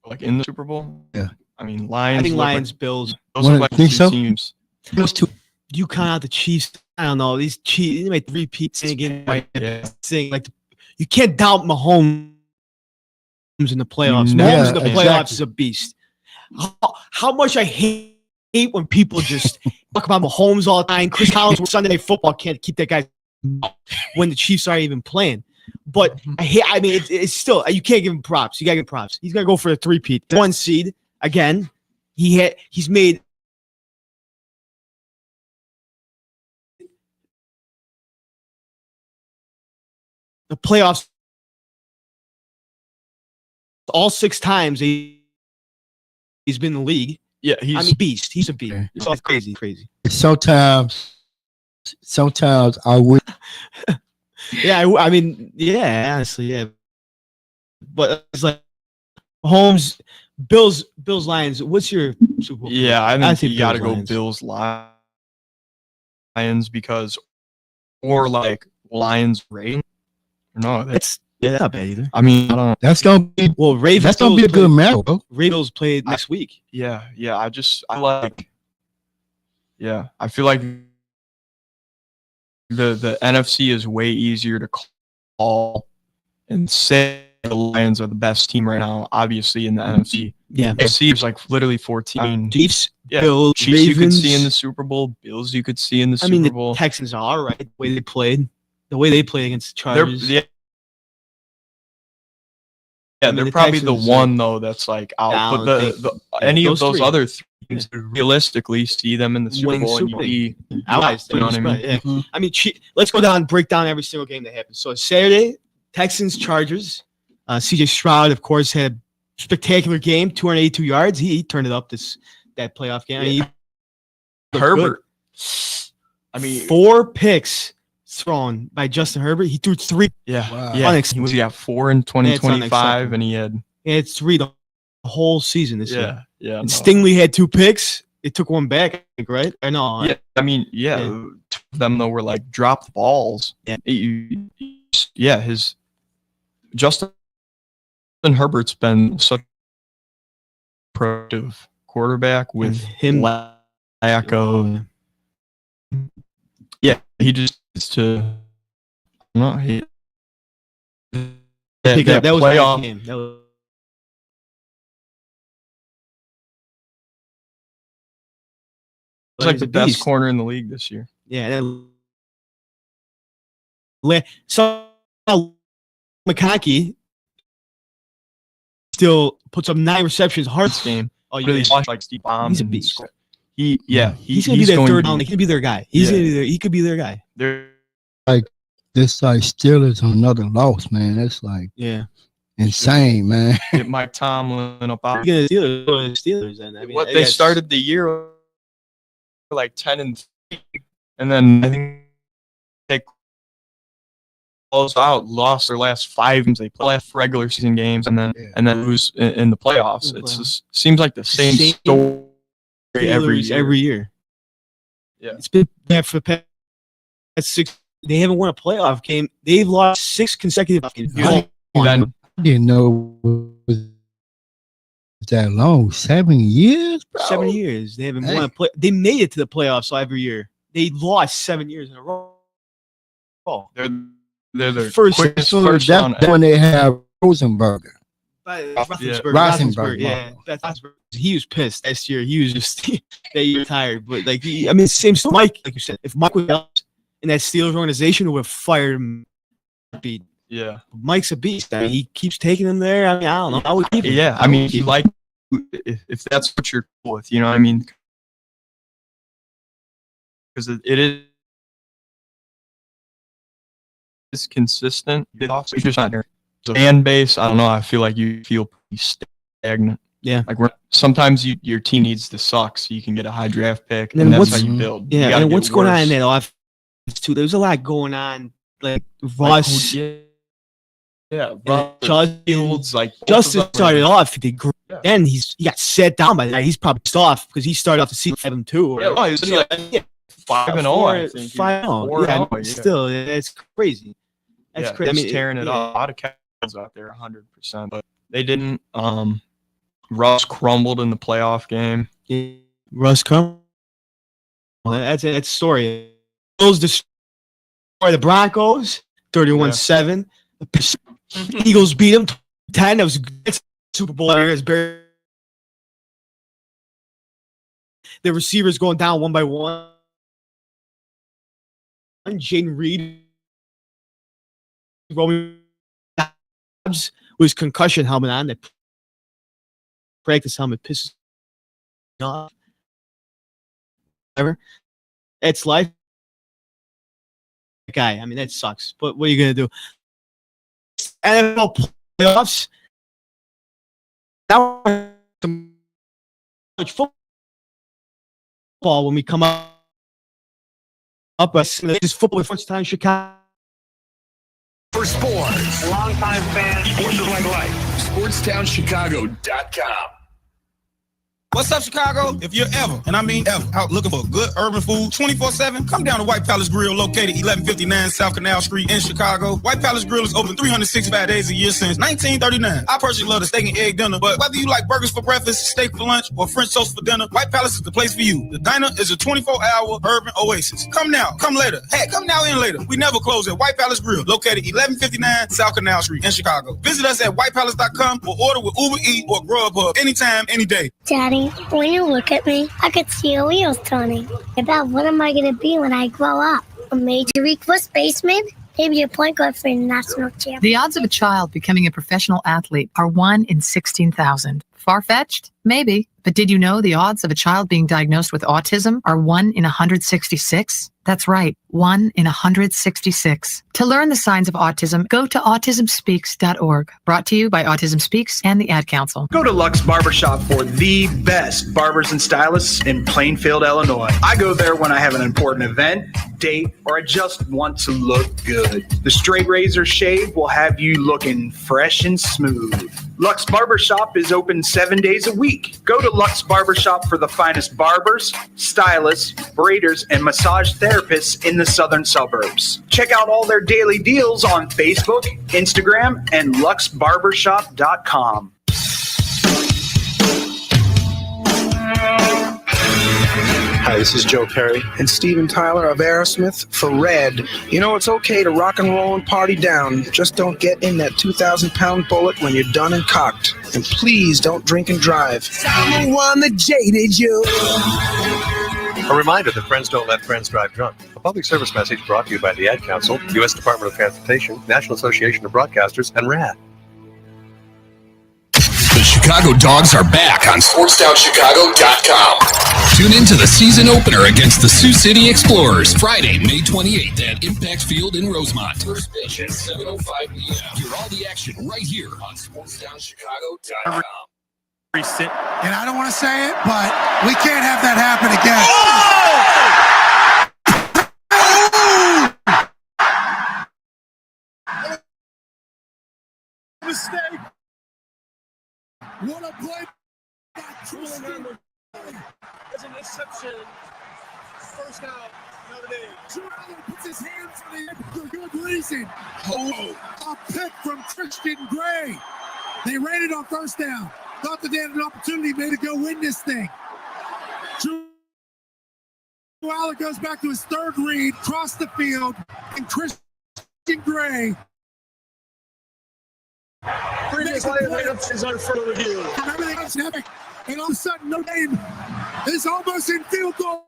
Like in the Super Bowl? Yeah. Lions. I think Lions, Bills. Those are like think 2 so? teams. Those 2. You count out the Chiefs. I don't know. These Chiefs, they might repeat again. You can't doubt Mahomes in the playoffs. Mahomes in the playoffs is a beast. How much I hate when people just talk about Mahomes all the time. Chris Collins with Sunday Night Football can't keep that guy when the Chiefs aren't even playing. But it's still, you can't give him props. You gotta give him props. He's gonna go for a 3-peat. 1 seed again. He's made the playoffs all 6 times he's been in the league. Yeah, he's beast. He's a beast. It's crazy. Sometimes I wish. Yeah, I mean, yeah, honestly, yeah. But it's like Holmes, Bills, Lions. What's your Super Bowl? Yeah, I think you got to go Lions. Bills, Lions, because, or like Lions, Ravens. No, that's not bad either. I mean, I don't know. That's gonna be Ravens. That's gonna be a good match, bro. Ravens played next week. Yeah. I feel like the NFC is way easier to call and say the Lions are the best team right now, obviously in the NFC. Yeah. NFC is like literally 14. Chiefs, Yeah. Bills, Chiefs you could see Ravens. in the Super Bowl. Bills you could see in the I mean, Super the Bowl. Texans are all right. The way they played against the Chargers. They're probably the one though that's like out. But any of those other three teams, realistically, see them in the Super Bowl and you'd be out. You know what I mean? Yeah. I mean, let's go down and break down every single game that happened. So Saturday, Texans, Chargers. CJ Stroud, of course, had a spectacular game, 282 yards. He turned it up that playoff game. Yeah. I mean, Herbert. I mean, 4 picks thrown by Justin Herbert. He threw 3. Yeah. Wow. Yeah. He was 4 in 2025, and he had 3 the whole season this year. Yeah. And Stingley had 2 picks. It took 1 back, I think, right? I know. Yeah. I mean, 2 of them though were like dropped balls. Yeah. His Justin Herbert's been such a productive quarterback with him lack of. Yeah, he just needs to. No, he. That was my playoff game. That was. He's like He's the a best beast. corner in the league this year. Yeah. So McConkey still puts up 9 receptions. Hardest game. Oh, Really watch like Steve Bombs. He's a beast. He's gonna be their third down. He could be their guy. He could be their guy. They're Like this, like Steelers on another loss, man. That's like insane, man. Get Mike Tomlin up out. You're gonna Steelers then. I mean, They started the year like 10-3, and then I think they closed out, lost their last 5 games. They played regular season games, and then lose in the playoffs. It just seems like the same story every year. Yeah, it's been that for the past 6. They haven't won a playoff game. They've lost 6 consecutive games. I didn't know it was that long. 7 years, bro. 7 years. They haven't won a play. They made it to the playoffs every year. They lost 7 years in a row. They're the First- quickest So first that's round. when they have Rosenberger. Roethlisberger. Yeah. Roethlisberger. He was pissed last year. He was just that year tired. But like, same story. Mike, like you said, if Mike was in that Steelers organization, would have fired him. Beat. Yeah, Mike's a beast. I mean, he keeps taking him there. I mean, I don't know. I would keep him. Yeah, I mean, like if that's what you're cool with, you know what I mean? Because it is consistent. It's just not there. So fan base, I don't know. I feel like you feel pretty stagnant. Yeah. Like sometimes your team needs to suck so you can get a high draft pick, And and then that's how what's- you build. Yeah, You gotta and get what's going on worse. in that offense too? There's a lot going on. Like Russ, Justin started off. Then he got set down by that. He's probably pissed off because he started off the season 7-2. Yeah, he was like 5-0. I think. 5-0. Yeah, 4-0, yeah. still, it's crazy. That's crazy. I He's mean, tearing it yeah. up. A lot of Cowboys out there, 100%, but they didn't. Russ crumbled in the playoff game. Russ crumbled. That's a story. Bills destroy the Broncos, 31-7. The Eagles beat them 10. That was a good Super Bowl. The receivers going down one by one. Jaden Reed rolling with his concussion helmet on. That practice helmet pisses me off. Whatever. It's life. Guy. I mean, that sucks. But what are you gonna do? NFL playoffs. Now college football when we come up this football first time Chicago. For sports. A longtime fan. Sports is like life. SportsTownChicago.com. What's up, Chicago? If you're ever, and I mean ever, out looking for good urban food 24/7, come down to White Palace Grill, located 1159 South Canal Street in Chicago. White Palace Grill is open 365 days a year since 1939. I personally love the steak and egg dinner, but whether you like burgers for breakfast, steak for lunch, or French toast for dinner, White Palace is the place for you. The diner is a 24-hour urban oasis. Come now, come later. Hey, come now and later. We never close at White Palace Grill, located 1159 South Canal Street in Chicago. Visit us at whitepalace.com or order with Uber Eats or Grubhub anytime, any day. Daddy, when you look at me, I could see your wheels turning. About what am I going to be when I grow up? A major league first baseman? Maybe a point guard for a national champion. The odds of a child becoming a professional athlete are 1 in 16,000. Far-fetched? Maybe. But did you know the odds of a child being diagnosed with autism are 1 in 166? That's right, 1 in 166. To learn the signs of autism, go to autismspeaks.org. Brought to you by Autism Speaks and the Ad Council. Go to Lux Barbershop for the best barbers and stylists in Plainfield, Illinois. I go there when I have an important event, date, or I just want to look good. The straight razor shave will have you looking fresh and smooth. Lux Barbershop is open 7 days a week. Go to Lux Barbershop for the finest barbers, stylists, braiders, and massage therapists in the southern suburbs. Check out all their daily deals on Facebook, Instagram, and luxbarbershop.com. Hi, this is Joe Perry and Steven Tyler of Aerosmith for Red. You know, it's okay to rock and roll and party down. Just don't get in that 2,000-pound bullet when you're done and cocked. And please don't drink and drive. I'm the one that jaded you. A reminder that friends don't let friends drive drunk. A public service message brought to you by the Ad Council, U.S. Department of Transportation, National Association of Broadcasters, and RAD. The Chicago Dogs are back on SportsTownChicago.com. Tune in to the season opener against the Sioux City Explorers, Friday, May 28th at Impact Field in Rosemont. First pitch at 7:05 p.m. Hear all the action right here on SportsTownChicago.com. And I don't want to say it, but we can't have that happen again. Oh! Mistake. What a play by Tristan. That's an interception. First out, Notre Dame. Geraldo puts his hands on it for good reason. Oh, a pick from Christian Gray. They ran it on first down. Thought that they had an opportunity maybe to go win this thing. Geraldo goes back to his third read, across the field, and Christian Gray. Previous layup is under further review. Everything else happening, and all of a sudden, Notre Dame is almost in field goal.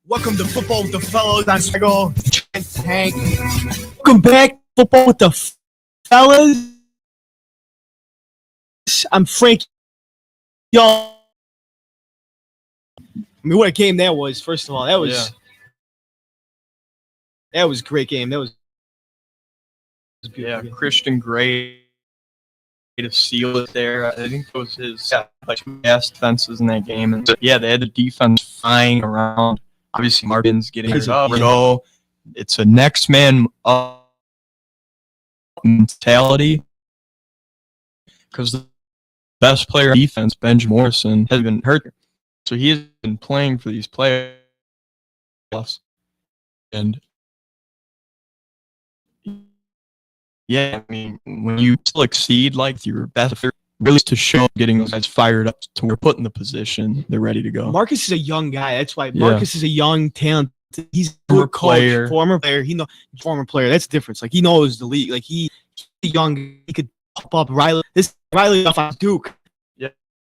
Welcome to Football with the Fellows. I'm Chicago. Hank. Welcome back, Football with the Fellas. I'm Frank. Y'all. I mean, what a game that was. First of all, that was a great game. That was beautiful. Christian Gray to seal it there. I think it was his two best defenses in that game. And they had the defense flying around. Obviously, Martin's getting it up. So it's a next man up mentality because the best player on defense, Benj Morrison, has been hurt. So he has been playing for these playoffs. And yeah, I mean, when you still exceed like your best, really to show getting those guys fired up to we're put in the position, they're ready to go. Marcus is a young guy. That's why Marcus is a young talent. He's a former player. Former player. That's the difference. Like he knows the league. Like he's young. He could pop up Riley. This Riley off on Duke. Yeah,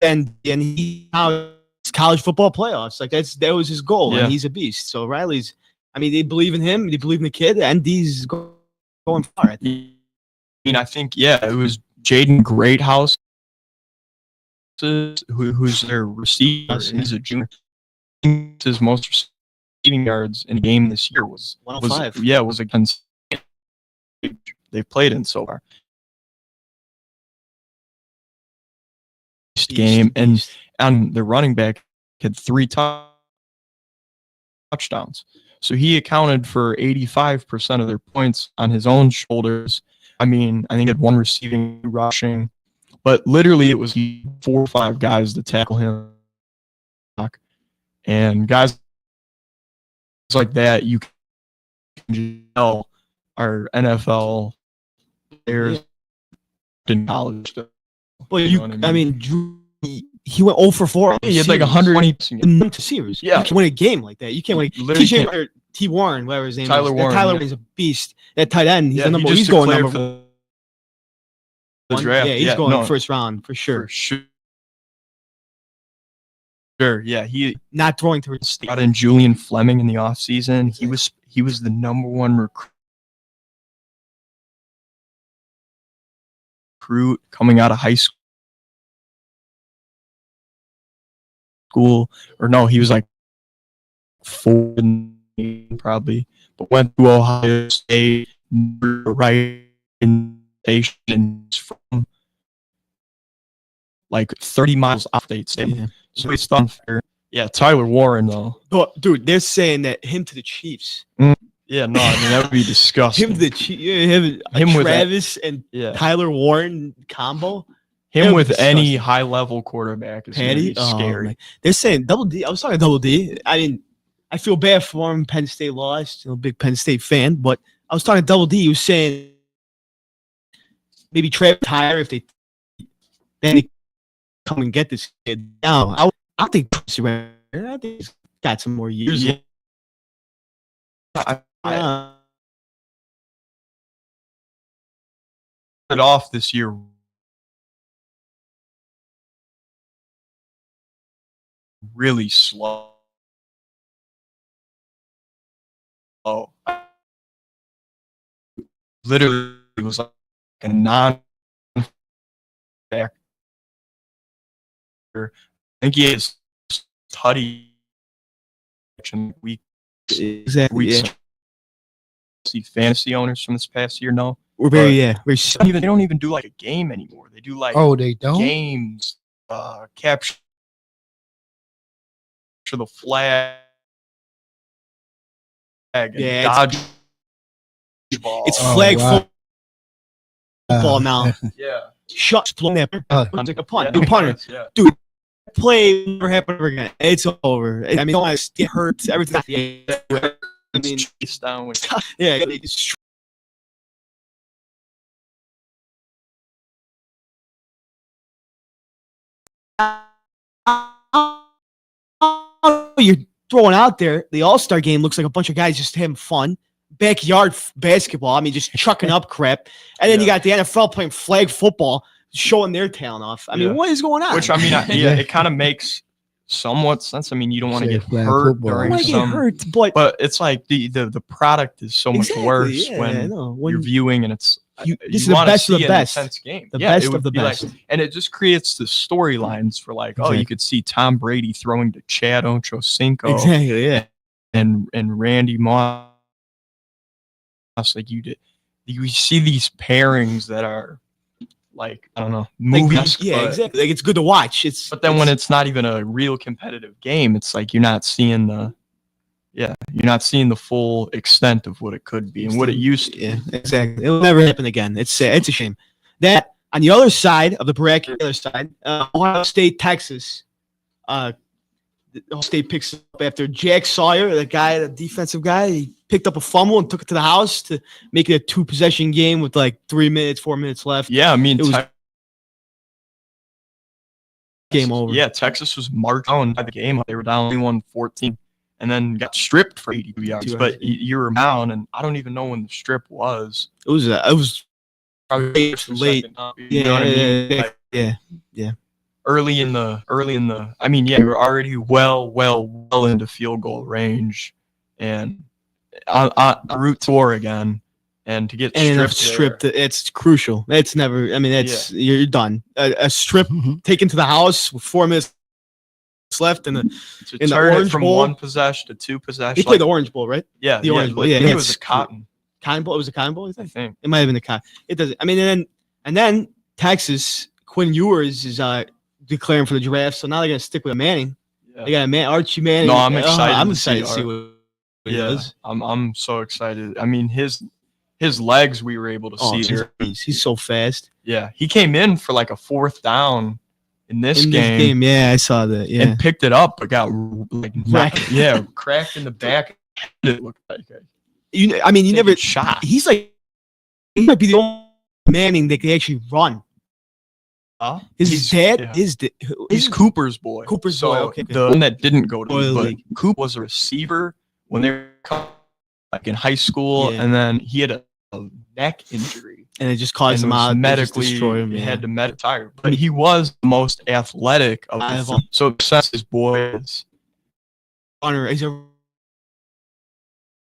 and he now college football playoffs. Like that was his goal, Yeah. and he's a beast. So Riley's. I mean, they believe in him. They believe in the kid, and he's going far. I mean, I think it was Jaden Greathouse, who's their receiver. He's a junior. His most receiving yards in a game this year was 105. Was against they've played in so far. Game and the running back had 3 touchdowns. So he accounted for 85% of their points on his own shoulders. I mean, I think he had 1 receiving, 2 rushing, but literally it was 4 or 5 guys to tackle him. And guys like that, you can tell are NFL players in college. Well, I mean, Drew, he went 0 for 4. He had like 120 receivers. Yeah. You can win a game like that. You can't win. T. Warren, whatever his name Tyler is. Warren, Tyler is a beast. That tight end, he's the number. He He's going number for one. the draft. Yeah, he's going first round for sure. Sure, yeah. He not throwing to got in Julian Fleming in the offseason. He was the number 1 recruit coming out of high school. Or no, he was like 4 probably, but went to Ohio State, right in station from like 30 miles off State Stadium. Yeah. So it's unfair. Yeah, Tyler Warren though. But dude, they're saying that him to the Chiefs. Yeah, no, I mean that would be disgusting. Him to the Chiefs. Him with Travis and Tyler Warren combo. Him with any high-level quarterback is really scary. They're saying Double D. I was talking Double D. I mean, I feel bad for him. Penn State lost. I'm a big Penn State fan, but I was talking Double D. He was saying maybe Travis higher if they come and get this kid. Now, I think he's got some more years. Yeah. It off this year. Really slow. Literally, it was like a non-factor. I think he has Tutty week. Exactly. Yeah. See fantasy owners from this past year. No, we're very they don't even do like a game anymore. They do like they don't games, capture the flag, and dodge ball. It's flag football now. Yeah. Shut that like a punt. Yeah, Punter. Yeah. Dude, play never happen ever again. It's over. I mean, don't want to get hurt. Everything. I mean, down with yeah. You're throwing out there. The All-Star game looks like a bunch of guys just having fun. Backyard basketball. I mean, just chucking up crap. And then you got the NFL playing flag football, showing their talent off. I mean, what is going on? Which, I mean, it kind of makes somewhat sense. I mean, you don't want to get hurt during but it's like the product is so much worse when you're viewing and it's this is the best of the best. Game. The best of the best. Like, and it just creates the storylines for like, you could see Tom Brady throwing to Chad Ochocinco. Exactly, yeah. And Randy Moss. Like you see these pairings that are like, I don't know, movies. Yeah, exactly. Like it's good to watch. But then when it's not even a real competitive game, it's like you're not seeing the full extent of what it could be and what it used to. Yeah, exactly. It'll never happen again. It's a shame. That on the other side of the bracket, Ohio State, Texas. Ohio State picks up after Jack Sawyer, the defensive guy. He picked up a fumble and took it to the house to make it a 2-possession game with like 4 minutes left. Yeah, I mean, it was game over. Yeah, Texas was marked down by the game. They were down 21-14 and then got stripped for 82 yards. But you were down, and I don't even know when the strip was. It was probably late. You know what I mean? Yeah. Early in the, I mean, yeah, we're already well into field goal range, and on route to Oregon, and to get stripped, it's crucial. It's never. I mean, you're done. A strip taken to the house with 4 minutes left in the Turn it Orange from Bowl. one possession to two possessions. He played the Orange Bowl, right? Yeah, the Orange Bowl. Yeah, I think yeah, it was a Cotton. Cotton Bowl. It was a Cotton Bowl. I think it might have been the Cotton. It doesn't. I mean, and then Texas, Quinn Ewers is declaring for the draft. So now they're gonna stick with a Manning. Yeah. They got a Archie Manning. No, I'm excited. I'm to excited to see what he Yeah, does. I'm so excited. I mean, his legs we were able to see. He's so fast. Yeah, he came in for like a 4th down in this In game. this game, yeah, I saw that. Yeah, and picked it up, but got like Cracked. cracked in the back. It looked like you never shot. He might be the only Manning that can actually run. His dad, He's Cooper's boy. Cooper's So boy. Okay, the one that didn't go to Boy the league. but Coop was a receiver when they were like in high school, Yeah. and then he had a neck injury. and it just caused And him it was out. medically Destroy him. he Yeah. had to retire, but he was the most athletic of Out of the all- so it says his boys. Runner. He's a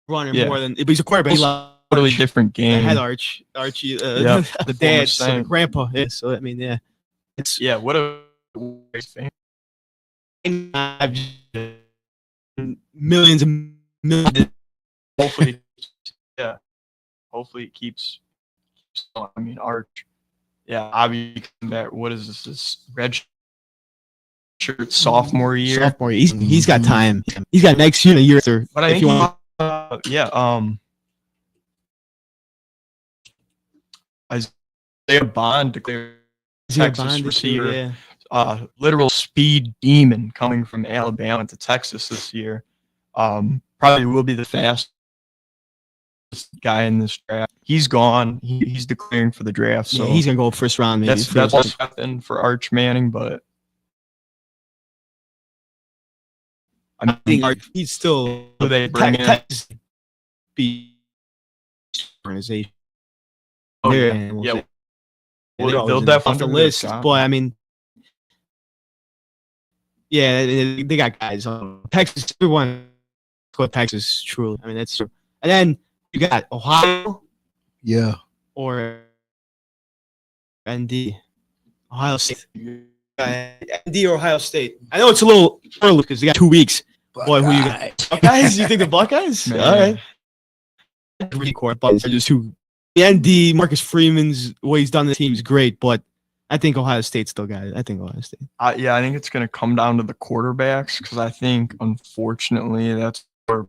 runner Yeah. more than, but he's a quarterback. He loves Totally different the game. head Archie, Yep. the Former dad, so the Saint. grandpa. Yeah, so I mean, yeah, it's Yeah, what a great fan. millions and millions. Hopefully, yeah. Hopefully it keeps going. I mean, Arch. Yeah, obviously that. What is this? This red shirt sophomore year. Sophomore, he's got time. He's got next year, and a year after. But I if think you want. Isaiah Bond declared Isaiah Texas Bond this year, receiver, yeah. literal speed demon coming from Alabama to Texas this year. Probably will be the fastest guy in this draft. He's gone. He's declaring for the draft. So Yeah, he's gonna go first round. Maybe that's nothing for Arch Manning, but I think he's still who they bring in. Texas be organization. Oh, They're- yeah. we'll Yeah. say- Well, they're always they'll in definitely off the do a good list. job. Boy, I mean, yeah, they got guys. Texas, everyone go Texas. Truly, I mean that's true. And then you got Ohio Yeah. or ND, Ohio State. ND or Ohio State. I know it's a little early because they got 2 weeks. Boy, who you got? Buckeyes? You think the Buckeyes? Man. All right. Buckeyes are just too. The ND, Marcus Freeman's what he's done to the team is great, but I think Ohio State still got it. I think Ohio State. Yeah, I think it's going to come down to the quarterbacks because I think, unfortunately, that's where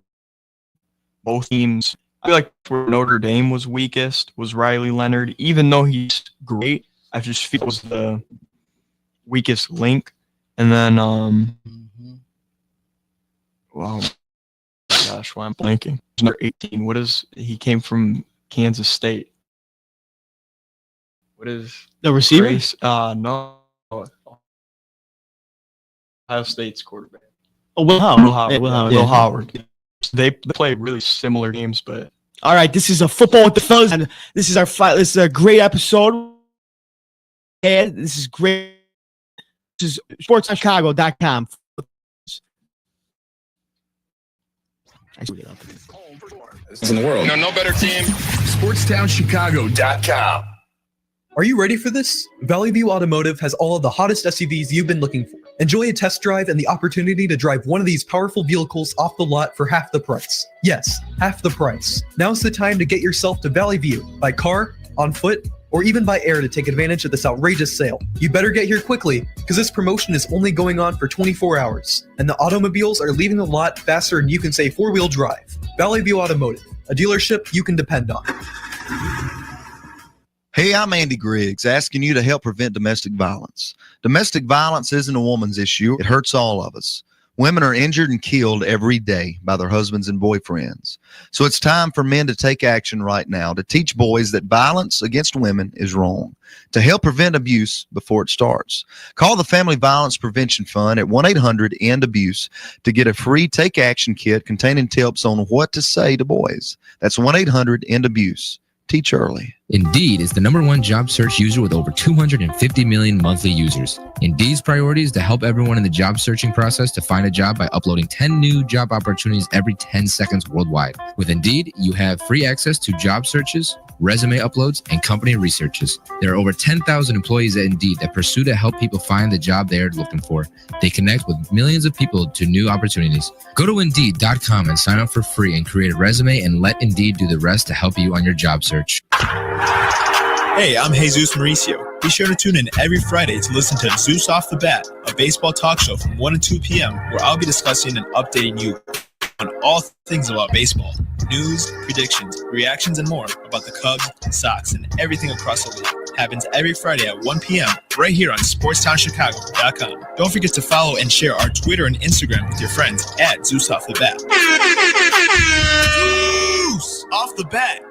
both teams. I feel like where Notre Dame was weakest was Riley Leonard. Even though he's great, I just feel it was the weakest link. And then, wow, gosh, why I'm blanking. Number 18. What is he? Came from Kansas State. What is The receiver? Grace? No. Ohio State's quarterback. Oh, Will Howard. Will Howard. Yeah, Will Howard. Will Yeah. Howard. They play really similar games, but All right, this is a football with the fellas, and this is our fight. This is a great episode. And this is great. This is sportschicago.com. In the world. No better team. SportsTownChicago.com. Are you ready for this? Valley View Automotive has all of the hottest SUVs you've been looking for. Enjoy a test drive and the opportunity to drive one of these powerful vehicles off the lot for half the price. Yes, half the price. Now's the time to get yourself to Valley View by car, on foot, or even by air to take advantage of this outrageous sale. You better get here quickly because this promotion is only going on for 24 hours, and the automobiles are leaving the lot faster than you can say four-wheel drive. Valley View Automotive, a dealership you can depend on. Hey, I'm Andy Griggs, asking you to help prevent domestic violence. Domestic violence isn't a woman's issue. It hurts all of us. Women are injured and killed every day by their husbands and boyfriends. So it's time for men to take action right now to teach boys that violence against women is wrong, to help prevent abuse before it starts. Call the Family Violence Prevention Fund at 1-800-END-ABUSE to get a free Take Action kit containing tips on what to say to boys. That's 1-800-END-ABUSE. Teach early. Indeed is the #1 job search user with over 250 million monthly users. Indeed's priority is to help everyone in the job searching process to find a job by uploading 10 new job opportunities every 10 seconds worldwide. With Indeed, you have free access to job searches, resume uploads, and company researches. There are over 10,000 employees at Indeed that pursue to help people find the job they are looking for. They connect with millions of people to new opportunities. Go to Indeed.com and sign up for free and create a resume and let Indeed do the rest to help you on your job search. Hey, I'm Jesus Mauricio. Be sure to tune in every Friday to listen to Zeus Off the Bat, a baseball talk show from 1 to 2 p.m. where I'll be discussing and updating you on all things about baseball, news, predictions, reactions, and more about the Cubs, Sox, and everything across the league. Happens every Friday at 1 p.m. right here on SportsTownChicago.com. Don't forget to follow and share our Twitter and Instagram with your friends at Zeus Off the Bat. Zeus Off the Bat.